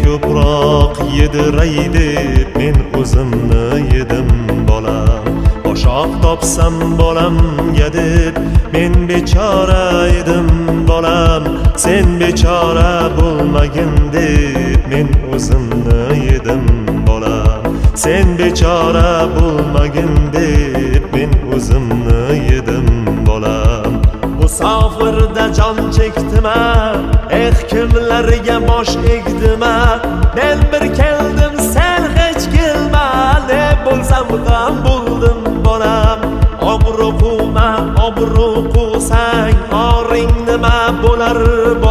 ko'proq yediray deb men o'zimni yedim bolam. Boshoq topsam bolamga deb men bechora edim bolam. Sen bechora bo'lmagin deb men o'zimni yedim bolam. Sen bechora bo'lmagin deb men o'zimni yedim bolam. Musofirda jon chekdima, kimlarga bosh egdima. Men bir keldim, sen hech kelma, ne bo'lsam ham bo'ldim bolam. Obro' quvma, obro' quvsang oring nima bo'lar bolam.